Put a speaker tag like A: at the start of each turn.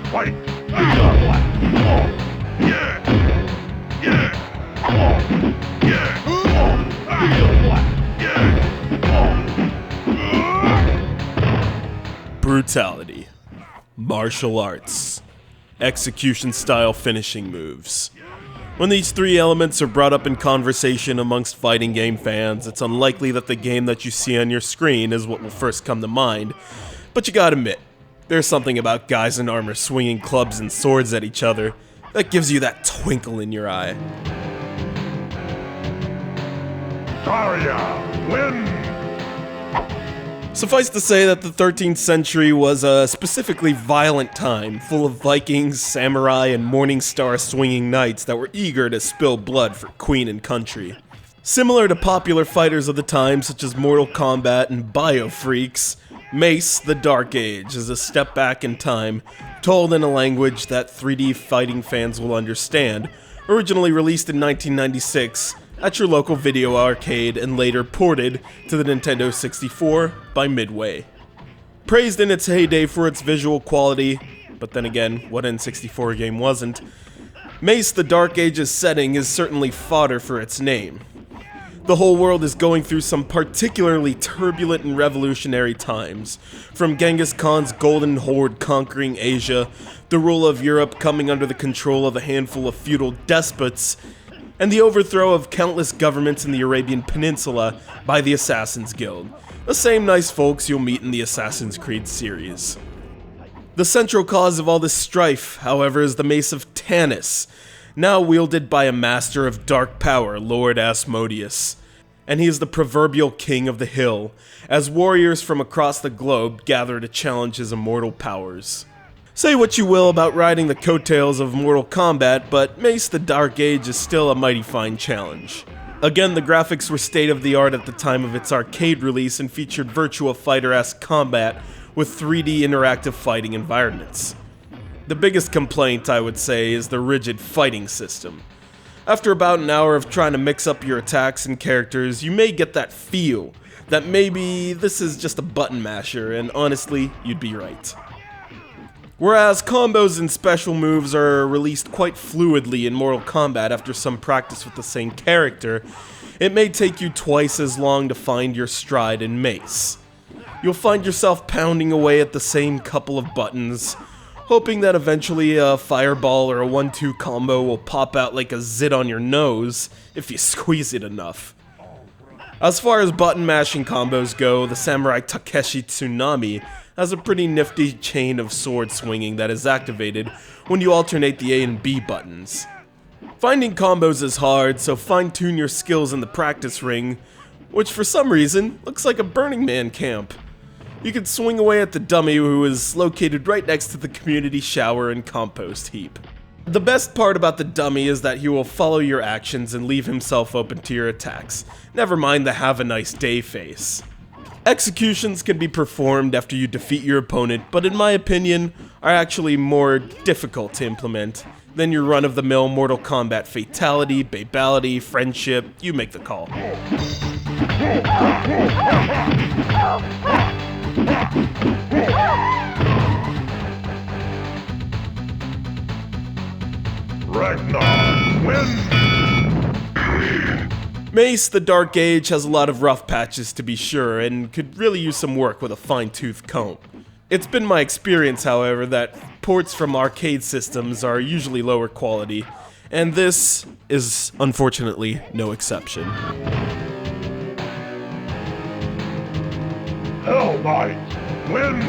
A: Fight!
B: Brutality, martial arts, execution-style finishing moves. When these three elements are brought up in conversation amongst fighting game fans, it's unlikely that the game that you see on your screen is what will first come to mind. But you gotta admit, there's something about guys in armor swinging clubs and swords at each other that gives you that twinkle in your eye.
A: Daria, win!
B: Suffice to say that the 13th century was a specifically violent time, full of Vikings, samurai, and morning star swinging knights that were eager to spill blood for queen and country. Similar to popular fighters of the time such as Mortal Kombat and F.R.E.A.K.S, Mace, the Dark Age, is a step back in time, told in a language that 3D fighting fans will understand, originally released in 1996, at your local video arcade and later ported to the Nintendo 64 by Midway. Praised in its heyday for its visual quality, but then again, what N64 game wasn't, Mace the Dark Age's setting is certainly fodder for its name. The whole world is going through some particularly turbulent and revolutionary times, from Genghis Khan's Golden Horde conquering Asia, the rule of Europe coming under the control of a handful of feudal despots, and the overthrow of countless governments in the Arabian Peninsula by the Assassin's Guild, the same nice folks you'll meet in the Assassin's Creed series. The central cause of all this strife, however, is the Mace of Tanis, now wielded by a master of dark power, Lord Asmodeus. And he is the proverbial king of the hill, as warriors from across the globe gather to challenge his immortal powers. Say what you will about riding the coattails of Mortal Kombat, but Mace the Dark Age is still a mighty fine challenge. Again, the graphics were state-of-the-art at the time of its arcade release and featured Virtua Fighter-esque combat with 3D interactive fighting environments. The biggest complaint, I would say, is the rigid fighting system. After about an hour of trying to mix up your attacks and characters, you may get that feel that maybe this is just a button masher, and honestly, you'd be right. Whereas combos and special moves are released quite fluidly in Mortal Kombat after some practice with the same character, it may take you twice as long to find your stride in Mace. You'll find yourself pounding away at the same couple of buttons, hoping that eventually a fireball or a 1-2 combo will pop out like a zit on your nose if you squeeze it enough. As far as button mashing combos go, the Samurai Takeshi Tsunami has a pretty nifty chain of sword swinging that is activated when you alternate the A and B buttons. Finding combos is hard, so fine-tune your skills in the practice ring, which for some reason looks like a Burning Man camp. You can swing away at the dummy who is located right next to the community shower and compost heap. The best part about the dummy is that he will follow your actions and leave himself open to your attacks, never mind the have a nice day face. Executions can be performed after you defeat your opponent, but in my opinion, are actually more difficult to implement than your run-of-the-mill Mortal Kombat fatality, babality, friendship, you make the call.
A: Ragnar, win!
B: Mace, the Dark Age, has a lot of rough patches to be sure, and could really use some work with a fine-tooth comb. It's been my experience, however, that ports from arcade systems are usually lower quality, and this is, unfortunately, no exception.
A: Hell Knight, win!